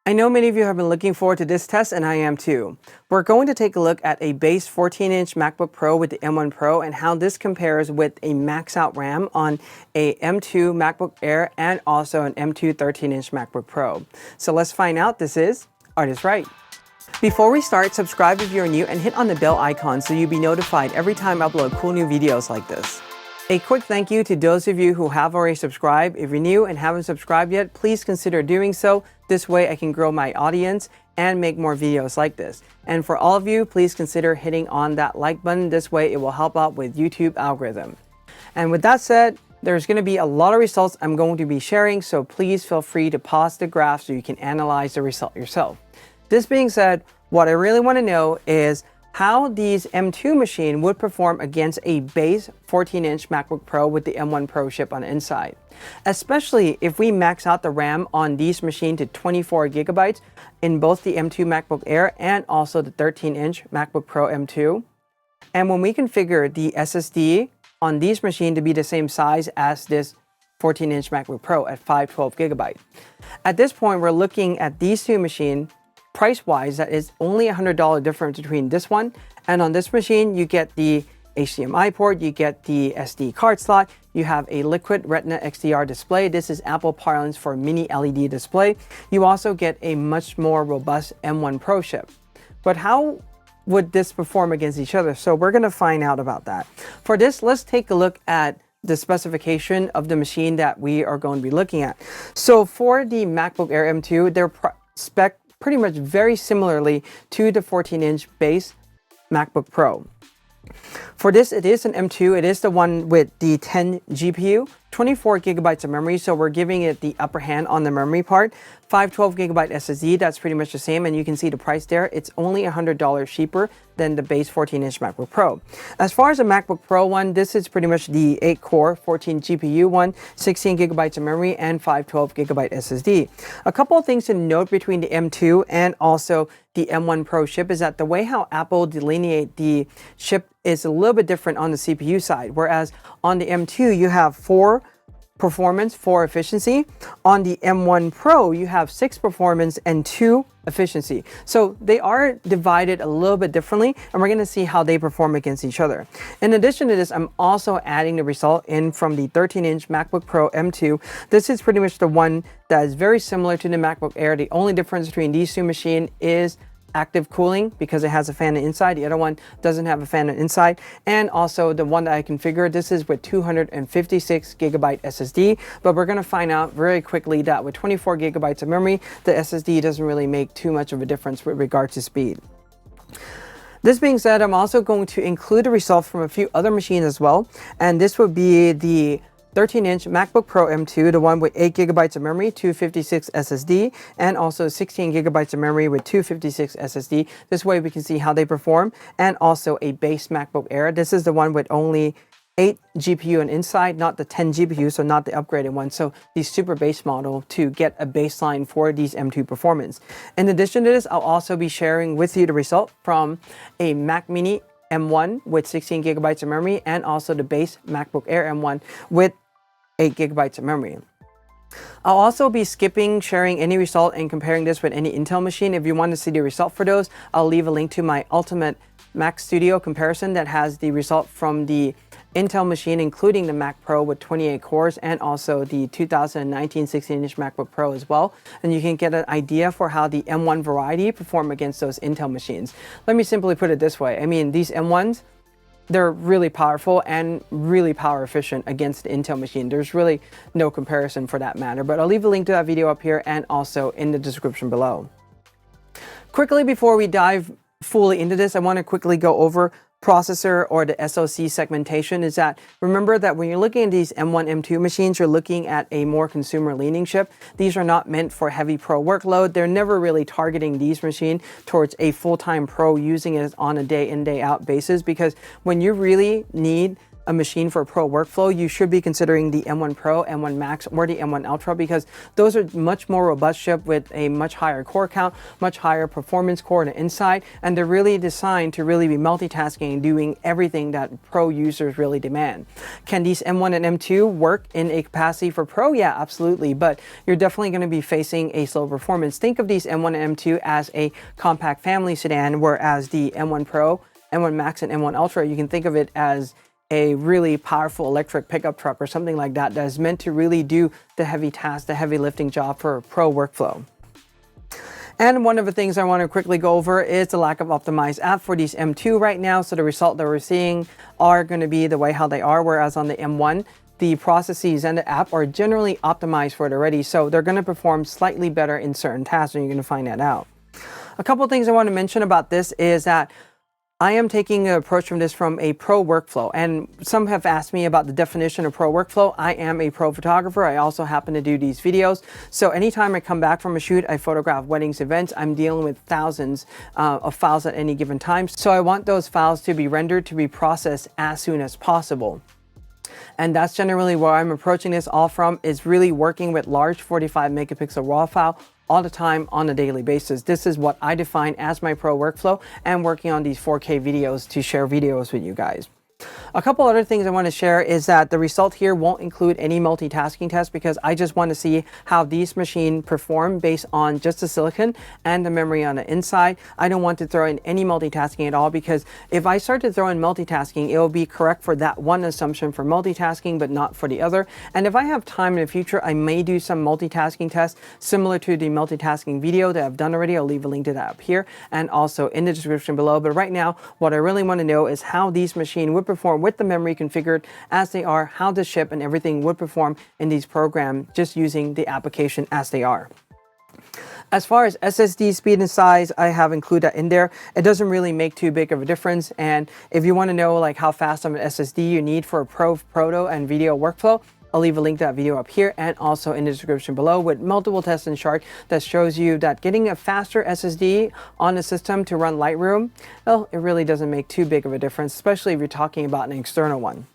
I know many of you have been looking forward to this test, and I am too. We're going to take a look at a base 14-inch MacBook Pro with the M1 Pro and how this compares with a max-out RAM on a M2 MacBook Air and also an M2 13-inch MacBook Pro. So let's find out. This is ArtIsRight. Before we start, subscribe if you're new and hit on the bell icon so you'll be notified every time I upload cool new videos like this. A quick thank you to those of you who have already subscribed. If you're new and haven't subscribed yet, please consider doing so. This way I can grow my audience and make more videos like this. And for all of you, please consider hitting on that like button. This way it will help out with YouTube algorithm. And with that said, there's going to be a lot of results I'm going to be sharing, so please feel free to pause the graph so you can analyze the result yourself. This being said, what I really want to know is how these M2 machine would perform against a base 14-inch MacBook Pro with the M1 Pro chip on the inside. Especially if we max out the RAM on these machines to 24 gigabytes in both the M2 MacBook Air and also the 13-inch MacBook Pro M2. And when we configure the SSD on these machines to be the same size as this 14-inch MacBook Pro at 512 gigabytes. At this point, we're looking at these two machines. Price-wise, that is only $100 difference between this one, and on this machine you get the HDMI port, you get the SD card slot, you have a liquid Retina XDR display. This is Apple parlance for mini LED display. You also get a much more robust M1 Pro chip. But how would this perform against each other? So we're going to find out about that. For this, let's take a look at the specification of the machine that we are going to be looking at. So for the MacBook Air M2, their spec pretty much very similarly to the 14-inch base MacBook Pro. For this, it is an M2. It is the one with the 10 GPU, 24 gigabytes of memory, so we're giving it the upper hand on the memory part. 512 gigabyte SSD, that's pretty much the same, and you can see the price there. It's only $100 cheaper than the base 14-inch MacBook Pro. As far as the MacBook Pro one, this is pretty much the 8-core, 14 GPU one, 16 gigabytes of memory, and 512 gigabyte SSD. A couple of things to note between the M2 and also the M1 Pro chip is that the way how Apple delineate the chip is a little bit different on the CPU side, whereas on the M2 you have 4 performance, 4 efficiency. On the M1 Pro, you have 6 performance and 2 efficiency. So they are divided a little bit differently, and we're going to see how they perform against each other. In addition to this, I'm also adding the result in from the 13-inch MacBook Pro M2. This is pretty much the one that is very similar to the MacBook Air. The only difference between these two machines is active cooling because it has a fan on the inside. The other one doesn't have a fan on the inside. And also the one that I configured, this is with 256 gigabyte SSD, but we're going to find out very quickly that with 24 gigabytes of memory, the SSD doesn't really make too much of a difference with regards to speed. This being said, I'm also going to include the results from a few other machines as well, and this would be the 13-inch MacBook Pro M2, the one with 8 gigabytes of memory, 256 SSD, and also 16 gigabytes of memory with 256 SSD. This way we can see how they perform, and also a base MacBook Air. This is the one with only 8 GPU on inside, not the 10 GPU, so not the upgraded one. So the super base model to get a baseline for these M2 performance. In addition to this, I'll also be sharing with you the result from a Mac Mini M1 with 16 gigabytes of memory and also the base MacBook Air M1 with 8 gigabytes of memory. I'll also be skipping sharing any result and comparing this with any Intel machine. If you want to see the result for those, I'll leave a link to my Ultimate Mac Studio comparison that has the result from the Intel machine, including the Mac Pro with 28 cores and also the 2019 16-inch MacBook Pro as well. And you can get an idea for how the M1 variety perform against those Intel machines. Let me simply put it this way. I mean, these M1s, they're really powerful and really power efficient against the Intel machine. There's really no comparison for that matter, but I'll leave a link to that video up here and also in the description below. Quickly, before we dive fully into this, I want to quickly go over processor or the SoC segmentation. Is that remember that when you're looking at these M1, M2 machines, you're looking at a more consumer leaning chip. These are not meant for heavy pro workload. They're never really targeting these machines towards a full-time pro using it on a day in, day out basis, because when you really need a machine for pro workflow, you should be considering the M1 Pro, M1 Max, or the M1 Ultra, because those are much more robust chip with a much higher core count, much higher performance core on the inside, and they're really designed to really be multitasking and doing everything that pro users really demand. Can these M1 and M2 work in a capacity for pro? Yeah, absolutely, but you're definitely going to be facing a slow performance. Think of these M1 and M2 as a compact family sedan, whereas the M1 Pro, M1 Max, and M1 Ultra, you can think of it as a really powerful electric pickup truck or something like that that is meant to really do the heavy task, the heavy lifting job for a pro workflow. And one of the things I want to quickly go over is the lack of optimized app for these M2 right now. So the result that we're seeing are going to be the way how they are, whereas on the M1, the processes and the app are generally optimized for it already. So they're going to perform slightly better in certain tasks, and you're going to find that out. A couple of things I want to mention about this is that I am taking an approach from this from a pro workflow, and some have asked me about the definition of pro workflow. I am a pro photographer. I also happen to do these videos. So anytime I come back from a shoot, I photograph weddings, events, I'm dealing with thousands of files at any given time. So I want those files to be rendered, to be processed as soon as possible. And that's generally where I'm approaching this all from, is really working with large 45 megapixel RAW file all the time on a daily basis. This is what I define as my pro workflow, and working on these 4K videos to share videos with you guys. A couple other things I want to share is that the result here won't include any multitasking tests, because I just want to see how these machines perform based on just the silicon and the memory on the inside. I don't want to throw in any multitasking at all, because if I start to throw in multitasking, it will be correct for that one assumption for multitasking, but not for the other. And if I have time in the future, I may do some multitasking tests similar to the multitasking video that I've done already. I'll leave a link to that up here and also in the description below. But right now, what I really want to know is how these machines would perform with the memory configured as they are, how the chip and everything would perform in these programs just using the application as they are. As far as SSD speed and size, I have included that in there. It doesn't really make too big of a difference. And if you want to know like how fast of an SSD you need for a proto and video workflow, I'll leave a link to that video up here and also in the description below with multiple tests and charts that shows you that getting a faster SSD on the system to run Lightroom, well, it really doesn't make too big of a difference, especially if you're talking about an external one.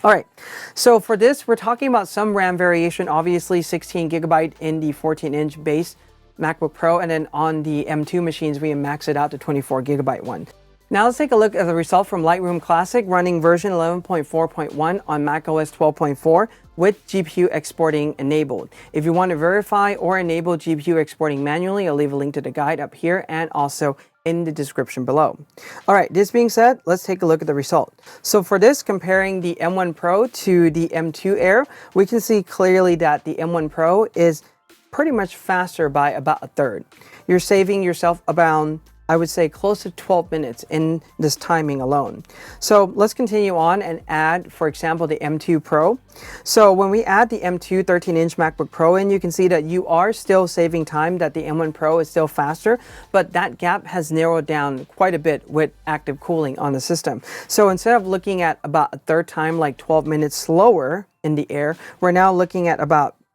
All right, so for this, we're talking about some RAM variation, obviously 16 gigabyte in the 14-inch base MacBook Pro, and then on the M2 machines, we max it out to 24 gigabyte one. Now let's take a look at the result from Lightroom Classic running version 11.4.1 on macOS 12.4 with GPU exporting enabled. If you want to verify or enable GPU exporting manually, I'll leave a link to the guide up here and also in the description below. All right, this being said, let's take a look at the result. So for this, comparing the M1 Pro to the M2 Air, we can see clearly that the M1 Pro is pretty much faster by about a third. You're saving yourself about, I would say, close to 12 minutes in this timing alone. So let's continue on and add, for example, the M2 Pro. So when we add the M2 13-inch MacBook Pro in, you can see that you are still saving time, that the M1 Pro is still faster, but that gap has narrowed down quite a bit with active cooling on the system. So instead of looking at about a third time, like 12 minutes slower in the Air, we're now looking at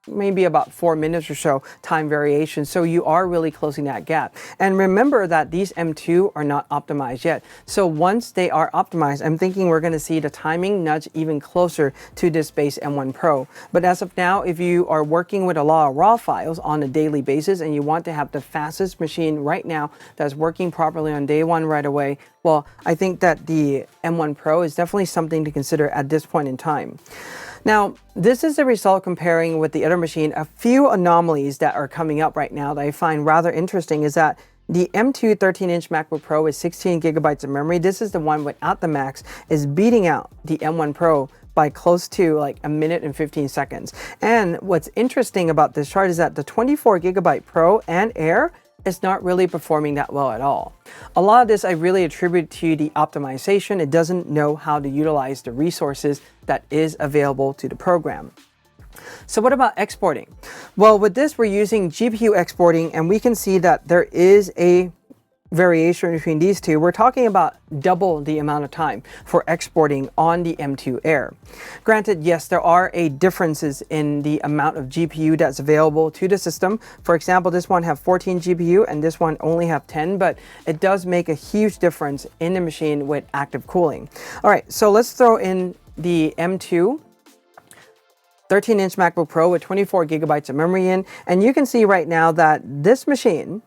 maybe about 4 minutes or so time variation. So you are really closing that gap. And remember that these M2 are not optimized yet. So once they are optimized, I'm thinking we're going to see the timing nudge even closer to this base M1 Pro. But as of now, if you are working with a lot of raw files on a daily basis and you want to have the fastest machine right now that's working properly on day one right away, well, I think that the M1 Pro is definitely something to consider at this point in time. Now, this is the result comparing with the other machine. A few anomalies that are coming up right now that I find rather interesting is that the M2 13-inch MacBook Pro with 16 gigabytes of memory, this is the one without the Max, is beating out the M1 Pro by close to like a minute and 15 seconds. And what's interesting about this chart is that the 24 gigabyte Pro and Air is not really performing that well at all. A lot of this I really attribute to the optimization. It doesn't know how to utilize the resources that is available to the program. So what about exporting? Well, with this, we're using GPU exporting, and we can see that there is a variation between these two. We're talking about double the amount of time for exporting on the M2 Air. Granted, yes, there are differences in the amount of GPU that's available to the system. For example, this one have 14 GPU and this one only have 10, but it does make a huge difference in the machine with active cooling. All right, so let's throw in the M2 13-inch MacBook Pro with 24 gigabytes of memory in, and you can see right now that this machine,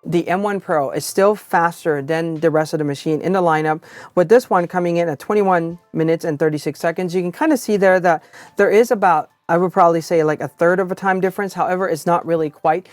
the M1 Pro, is still faster than the rest of the machine in the lineup, with this one coming in at 21 minutes and 36 seconds. You can kind of see there that there is about, I would probably say, like a third of a time difference. However, it's not really quite,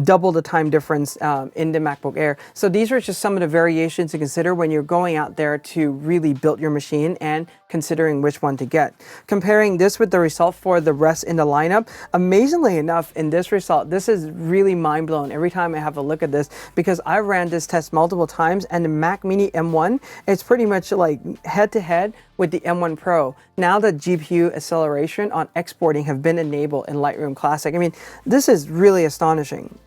double the time difference in the MacBook Air. So these are just some of the variations to consider when you're going out there to really build your machine and considering which one to get. Comparing this with the result for the rest in the lineup, amazingly enough, in this result, this is really mind-blowing every time I have a look at this, because I ran this test multiple times, and the Mac Mini M1, it's pretty much like head-to-head with the M1 Pro. Now that GPU acceleration on exporting have been enabled in Lightroom Classic, I mean, this is really astonishing.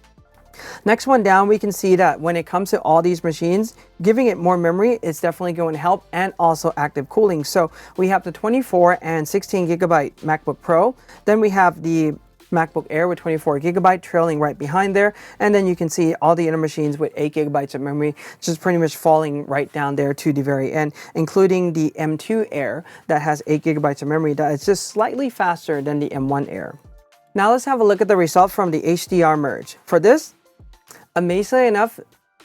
Next one down, we can see that when it comes to all these machines, giving it more memory is definitely going to help, and also active cooling. So we have the 24 and 16 gigabyte MacBook Pro. Then we have the MacBook Air with 24 gigabyte trailing right behind there. And then you can see all the other machines with 8 gigabytes of memory, just pretty much falling right down there to the very end, including the M2 Air that has 8 gigabytes of memory that is just slightly faster than the M1 Air. Now let's have a look at the result from the HDR Merge. For this, amazingly enough,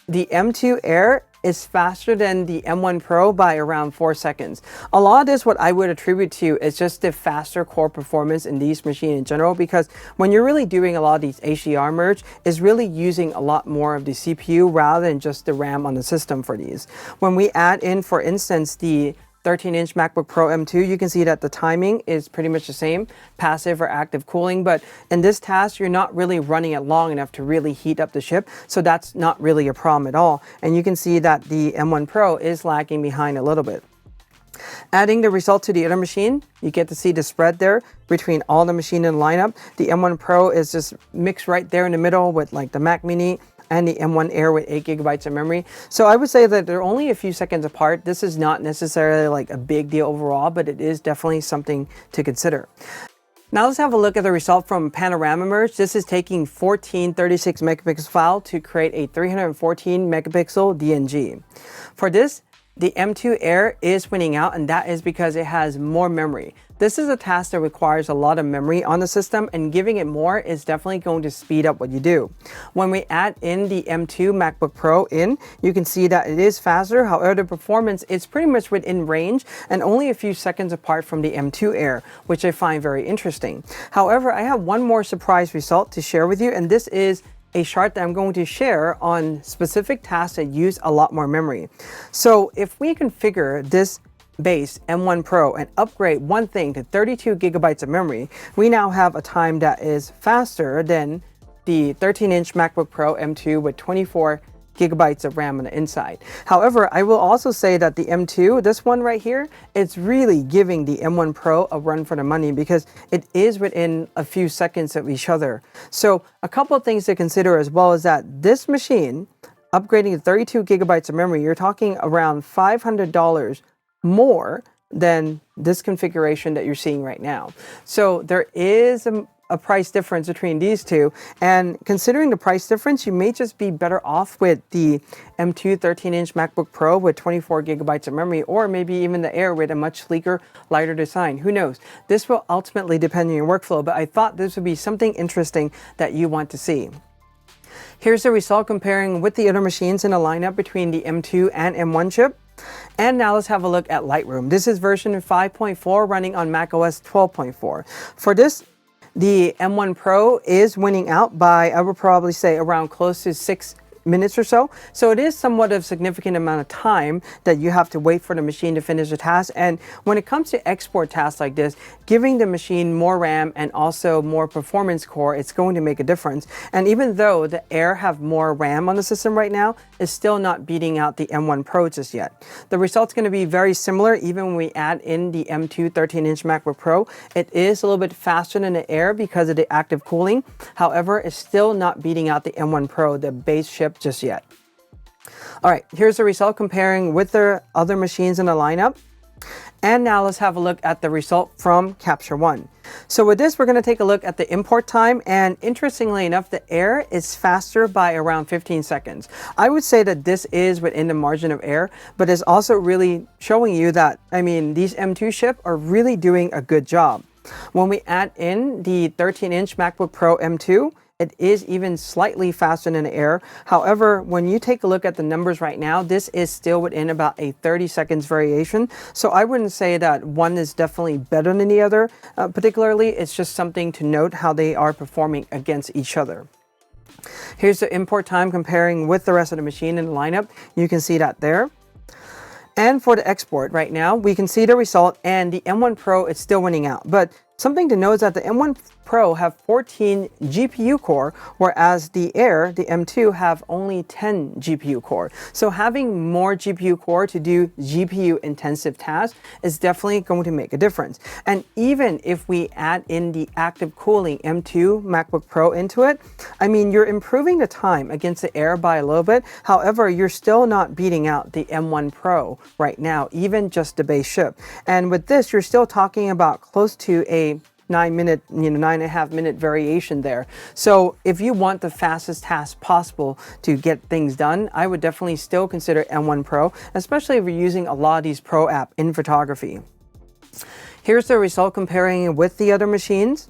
the M2 Air is faster than the M1 Pro by around 4 seconds. A lot of this, what I would attribute to, is just the faster core performance in these machines in general, because when you're really doing a lot of these HDR Merge, is really using a lot more of the CPU rather than just the RAM on the system for these. When we add in, for instance, the 13-inch MacBook Pro M2, you can see that the timing is pretty much the same, passive or active cooling, but in this task, you're not really running it long enough to really heat up the chip, so that's not really a problem at all. And you can see that the M1 Pro is lagging behind a little bit. Adding the result to the other machine, you get to see the spread there between all the machine in the lineup. The M1 Pro is just mixed right there in the middle with like the Mac Mini and the M1 Air with 8 gigabytes of memory. So I would say that they're only a few seconds apart. This is not necessarily like a big deal overall, but it is definitely something to consider. Now let's have a look at the result from Panorama Merge. This is taking 14 36 megapixel file to create a 314 megapixel DNG. For this, the M2 Air is winning out, and that is because it has more memory. This is a task that requires a lot of memory on the system, and giving it more is definitely going to speed up what you do. When we add in the M2 MacBook Pro in, you can see that it is faster. However, the performance is pretty much within range and only a few seconds apart from the M2 Air, which I find very interesting. However, I have one more surprise result to share with you, and this is a chart that I'm going to share on specific tasks that use a lot more memory. So if we configure this base M1 Pro and upgrade one thing to 32 gigabytes of memory, we now have a time that is faster than the 13-inch MacBook Pro M2 with 24 gigabytes of RAM on the inside. However, I will also say that the M2, this one right here, it's really giving the M1 Pro a run for the money because it is within a few seconds of each other. So a couple of things to consider as well is that this machine, upgrading to 32 gigabytes of memory, you're talking around $500 more than this configuration that you're seeing right now. So there is a price difference between these two, and considering the price difference, you may just be better off with the M2 13-inch MacBook Pro with 24 gigabytes of memory, or maybe even the Air with a much sleeker, lighter design. Who knows? This will ultimately depend on your workflow, but I thought this would be something interesting that you want to see. Here's the result comparing with the other machines in the lineup between the M2 and M1 chip. And now let's have a look at Lightroom. This is version 5.4 running on macOS 12.4. For this, the M1 Pro is winning out by, I would probably say, around close to 6 minutes or so. So it is somewhat of a significant amount of time that you have to wait for the machine to finish the task. And when it comes to export tasks like this, giving the machine more RAM and also more performance core, it's going to make a difference. And even though the Air have more RAM on the system right now, it's still not beating out the M1 Pro just yet. The result's going to be very similar even when we add in the M2 13-inch MacBook Pro. It is a little bit faster than the Air because of the active cooling. However, it's still not beating out the M1 Pro, the base chip, just yet. All right, here's the result comparing with the other machines in the lineup. And now let's have a look at the result from Capture One. So with this, we're going to take a look at the import time, and interestingly enough, the Air is faster by around 15 seconds. I would say that this is within the margin of error, but it's also really showing you that, these M2 chips are really doing a good job. When we add in the 13-inch MacBook Pro M2, it is even slightly faster than the Air. However, when you take a look at the numbers right now, this is still within about a 30 seconds variation. So I wouldn't say that one is definitely better than the other. Particularly, it's just something to note how they are performing against each other. Here's the import time comparing with the rest of the machine in the lineup. You can see that there. And for the export right now, we can see the result, and the M1 Pro is still winning out. But something to note is that the M1 Pro have 14 GPU core, whereas the Air, the M2, have only 10 GPU core. So having more GPU core to do GPU intensive tasks is definitely going to make a difference. And even if we add in the active cooling M2 MacBook Pro into it, you're improving the time against the Air by a little bit. However, you're still not beating out the M1 Pro right now, even just the base chip. And with this, you're still talking about close to a 9.5 minute variation there. So if you want the fastest task possible to get things done, I would definitely still consider M1 Pro, especially if you're using a lot of these pro apps in photography. Here's the result comparing it with the other machines.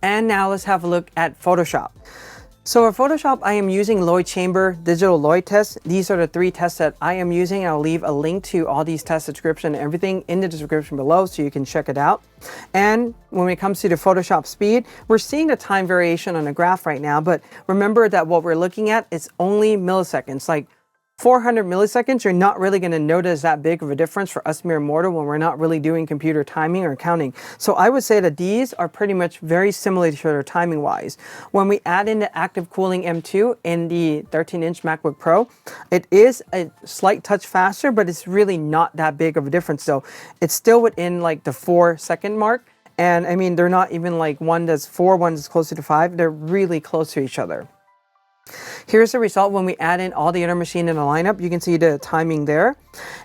And now let's have a look at Photoshop. So for Photoshop, I am using Lloyd Chamber Digital Lloyd Test. These are the 3 tests that I am using. I'll leave a link to all these test description and everything in the description below so you can check it out. And when it comes to the Photoshop speed, we're seeing the time variation on the graph right now, but remember that what we're looking at is only milliseconds. Like 400 milliseconds, you're not really going to notice that big of a difference for us mere mortal when we're not really doing computer timing or counting. So I would say that these are pretty much very similar to each other timing wise. When we add in the active cooling M2 in the 13-inch MacBook Pro, it is a slight touch faster, but it's really not that big of a difference. So it's still within like the 4-second mark. And they're not even like one that's 4, one that's closer to 5. They're really close to each other. Here's the result when we add in all the other machines in the lineup. You can see the timing there.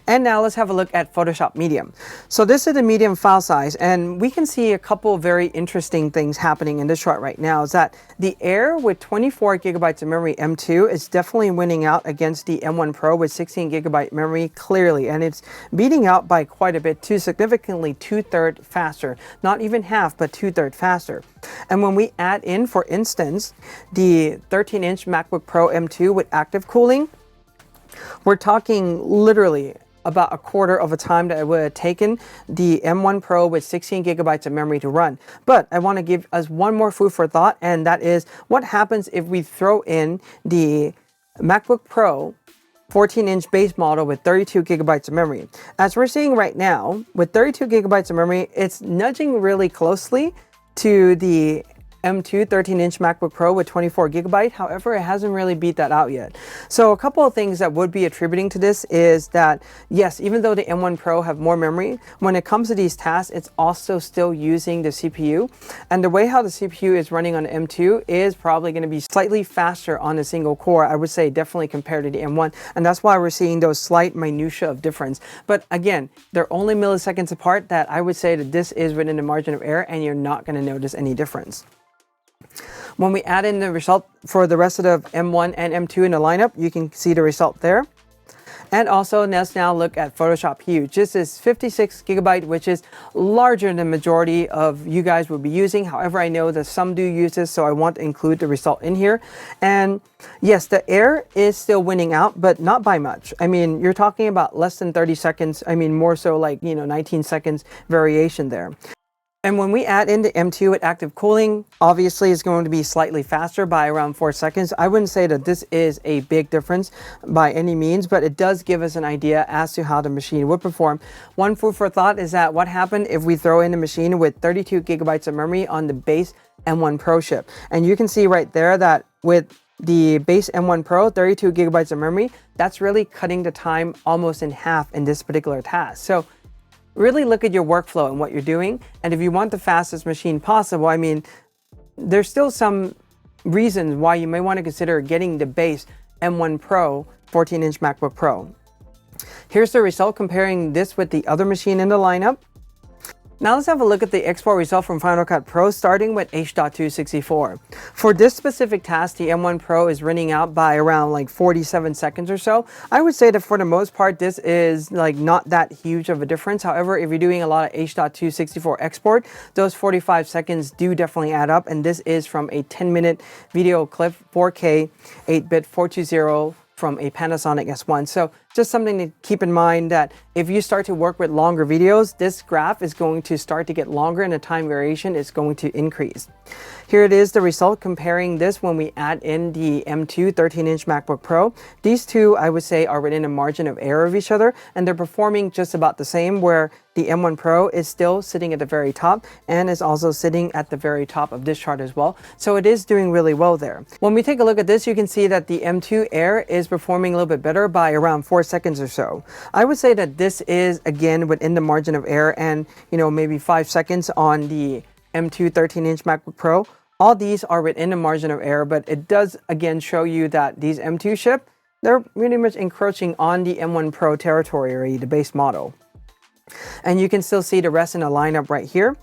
And now let's have a look at Photoshop Medium. So this is the medium file size, and we can see a couple very interesting things happening in this chart right now. Is that the Air with 24 gigabytes of memory M2 is definitely winning out against the M1 Pro with 16 gigabyte memory clearly, and it's beating out by quite a bit too, significantly 2/3 faster. Not even half, but 2/3 faster. And when we add in, for instance, the 13-inch MacBook Pro M2 with active cooling, we're talking literally about a quarter of a time that it would have taken the M1 Pro with 16 gigabytes of memory to run. But I want to give us one more food for thought, and that is what happens if we throw in the MacBook Pro 14-inch base model with 32 gigabytes of memory. As we're seeing right now, with 32 gigabytes of memory, it's nudging really closely to the M2 13-inch MacBook Pro with 24 gigabyte. However, it hasn't really beat that out yet. So a couple of things that would be attributing to this is that, yes, even though the M1 Pro have more memory, when it comes to these tasks, it's also still using the CPU. And the way how the CPU is running on the M2 is probably going to be slightly faster on a single core, I would say definitely compared to the M1. And that's why we're seeing those slight minutiae of difference. But again, they're only milliseconds apart, that I would say that this is within the margin of error and you're not going to notice any difference. When we add in the result for the rest of the M1 and M2 in the lineup, you can see the result there. And also, let's now look at Photoshop Hue. This is 56 gigabyte, which is larger than the majority of you guys would be using. However, I know that some do use this, so I want to include the result in here. And yes, the Air is still winning out, but not by much. You're talking about less than 30 seconds. More so like, 19 seconds variation there. And when we add in the M2 with active cooling, obviously it's going to be slightly faster by around 4 seconds. I wouldn't say that this is a big difference by any means, but it does give us an idea as to how the machine would perform. One food for thought is that what happened if we throw in a machine with 32 gigabytes of memory on the base M1 Pro chip. And you can see right there that with the base M1 Pro, 32 gigabytes of memory, that's really cutting the time almost in half in this particular task. So really look at your workflow and what you're doing. And if you want the fastest machine possible, there's still some reasons why you may want to consider getting the base M1 Pro 14-inch MacBook Pro. Here's the result comparing this with the other machine in the lineup. Now let's have a look at the export result from Final Cut Pro, starting with H.264. For this specific task, the M1 Pro is running out by around like 47 seconds or so. I would say that for the most part, this is like not that huge of a difference. However, if you're doing a lot of H.264 export, those 45 seconds do definitely add up. And this is from a 10-minute video clip, 4K, 8-bit 420 from a Panasonic S1. So just something to keep in mind that if you start to work with longer videos, this graph is going to start to get longer and the time variation is going to increase. Here it is, the result comparing this when we add in the M2 13-inch MacBook Pro. These two, I would say, are within a margin of error of each other, and they're performing just about the same, where the M1 Pro is still sitting at the very top and is also sitting at the very top of this chart as well. So it is doing really well there. When we take a look at this, you can see that the M2 Air is performing a little bit better by around 4 seconds or so. I would say that this is again within the margin of error, and maybe 5 seconds on the M2 13-inch MacBook Pro. All these are within the margin of error, but it does again show you that these M2 chip, they're pretty much encroaching on the M1 Pro territory, or the base model. And you can still see the rest in the lineup right here.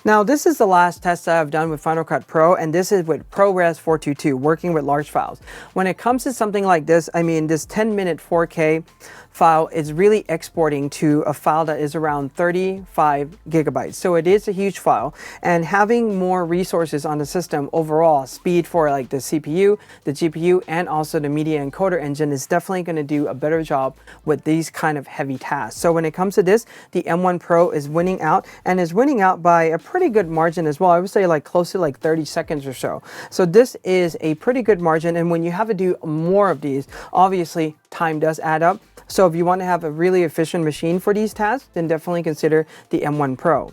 Now, this is the last test that I've done with Final Cut Pro, and this is with ProRes 422, working with large files. When it comes to something like this, I mean, this 10-minute 4K file is really exporting to a file that is around 35 gigabytes. So it is a huge file, and having more resources on the system overall, speed for like the CPU, the GPU, and also the media encoder engine is definitely going to do a better job with these kind of heavy tasks. So when it comes to this, the M1 Pro is winning out, and is winning out by a pretty good margin as well. I would say like close to like 30 seconds or so. So this is a pretty good margin, and when you have to do more of these, obviously time does add up. So if you want to have a really efficient machine for these tasks, then definitely consider the M1 Pro.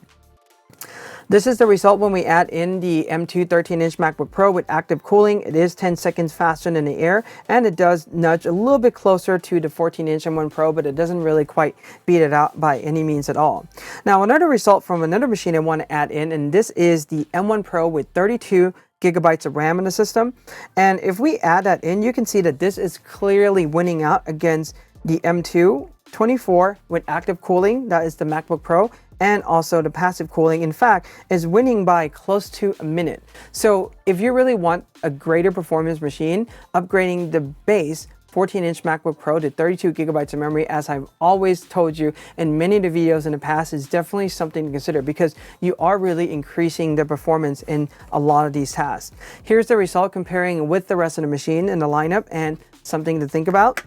This is the result when we add in the M2 13-inch MacBook Pro with active cooling. It is 10 seconds faster than the Air, and it does nudge a little bit closer to the 14-inch M1 Pro, but it doesn't really quite beat it out by any means at all. Now, another result from another machine I want to add in, and this is the M1 Pro with 32 gigabytes of RAM in the system. And if we add that in, you can see that this is clearly winning out against the M2 24 with active cooling, that is the MacBook Pro, and also the passive cooling, in fact, is winning by close to a minute. So if you really want a greater performance machine, upgrading the base 14-inch MacBook Pro to 32 gigabytes of memory, as I've always told you in many of the videos in the past, is definitely something to consider, because you are really increasing the performance in a lot of these tasks. Here's the result comparing with the rest of the machine in the lineup, and something to think about.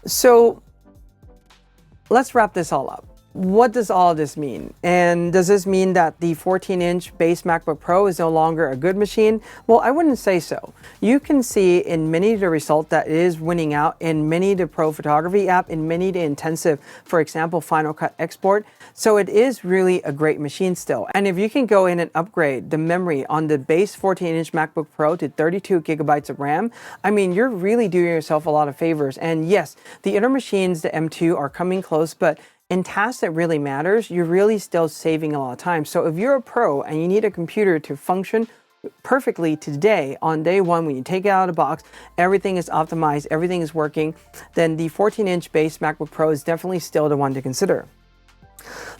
So let's wrap this all up. What does all this mean? And does this mean that the 14-inch base MacBook Pro is no longer a good machine? Well, I wouldn't say so. You can see in many of the results that it is winning out in many of the pro photography app, in many of the intensive, for example, Final Cut export. So it is really a great machine still. And if you can go in and upgrade the memory on the base 14-inch MacBook Pro to 32 gigabytes of RAM, I mean, you're really doing yourself a lot of favors. And yes, the other machines, the M2, are coming close, but in tasks that really matters, you're really still saving a lot of time. So if you're a pro and you need a computer to function perfectly today, on day one, when you take it out of the box, everything is optimized, everything is working, then the 14-inch base MacBook Pro is definitely still the one to consider.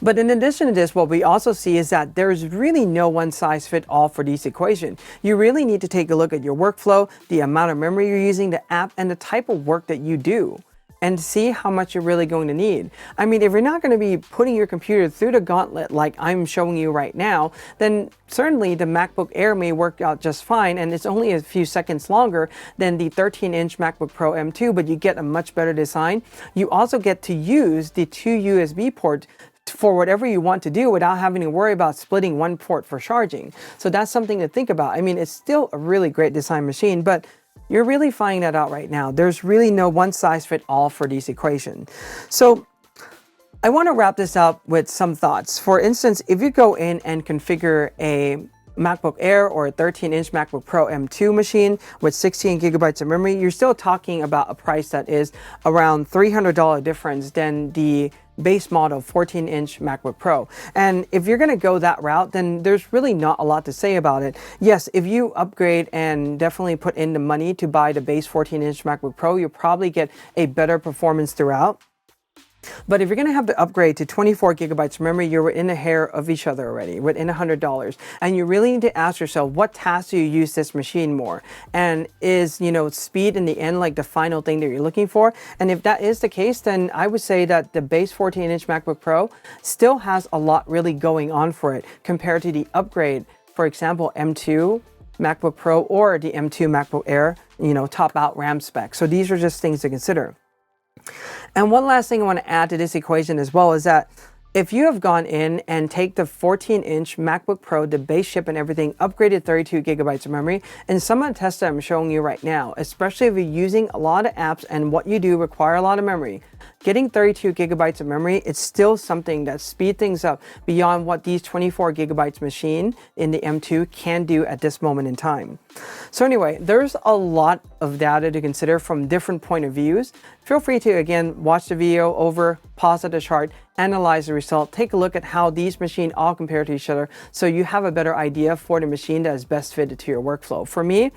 But in addition to this, what we also see is that there's really no one-size-fits-all for this equation. You really need to take a look at your workflow, the amount of memory you're using, the app, and the type of work that you do, and see how much you're really going to need. I mean, if you're not going to be putting your computer through the gauntlet like I'm showing you right now, then certainly the MacBook Air may work out just fine, and it's only a few seconds longer than the 13-inch MacBook Pro M2, but you get a much better design. You also get to use the 2 USB ports for whatever you want to do without having to worry about splitting one port for charging. So that's something to think about. I mean, it's still a really great design machine, but you're really finding that out right now. There's really no one-size-fits-all for this equation. So I want to wrap this up with some thoughts. For instance, if you go in and configure a MacBook Air or a 13-inch MacBook Pro M2 machine with 16 gigabytes of memory, you're still talking about a price that is around $300 difference than the base model 14-inch MacBook Pro. And if you're going to go that route, then there's really not a lot to say about it. Yes, if you upgrade and definitely put in the money to buy the base 14-inch MacBook Pro, you'll probably get a better performance throughout. But if you're going to have to upgrade to 24 gigabytes of memory, you're within a hair of each other already, within $100. And you really need to ask yourself, what tasks do you use this machine more? And is, speed in the end like the final thing that you're looking for? And if that is the case, then I would say that the base 14-inch MacBook Pro still has a lot really going on for it compared to the upgrade, for example, M2 MacBook Pro or the M2 MacBook Air, top out RAM spec. So these are just things to consider. And one last thing I want to add to this equation as well is that if you have gone in and take the 14-inch MacBook Pro, the base chip and everything, upgraded 32 gigabytes of memory, and some of the tests that I'm showing you right now, especially if you're using a lot of apps and what you do require a lot of memory, getting 32 gigabytes of memory, it's still something that speeds things up beyond what these 24 gigabytes machine in the M2 can do at this moment in time. So anyway, there's a lot of data to consider from different point of views. Feel free to, again, watch the video over, pause at the chart, analyze the result, take a look at how these machines all compare to each other so you have a better idea for the machine that is best fitted to your workflow. For me,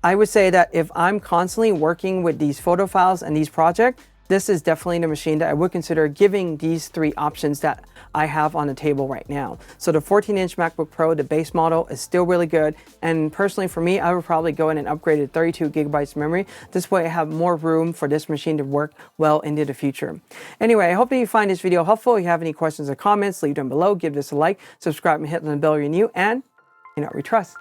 I would say that if I'm constantly working with these photo files and these projects, this is definitely the machine that I would consider giving these three options that I have on the table right now. So the 14-inch MacBook Pro, the base model, is still really good. And personally for me, I would probably go in and upgrade to 32 gigabytes of memory. This way I have more room for this machine to work well into the future. Anyway, I hope that you find this video helpful. If you have any questions or comments, leave them below. Give this a like, subscribe, and hit the bell if you're new. And, we trust.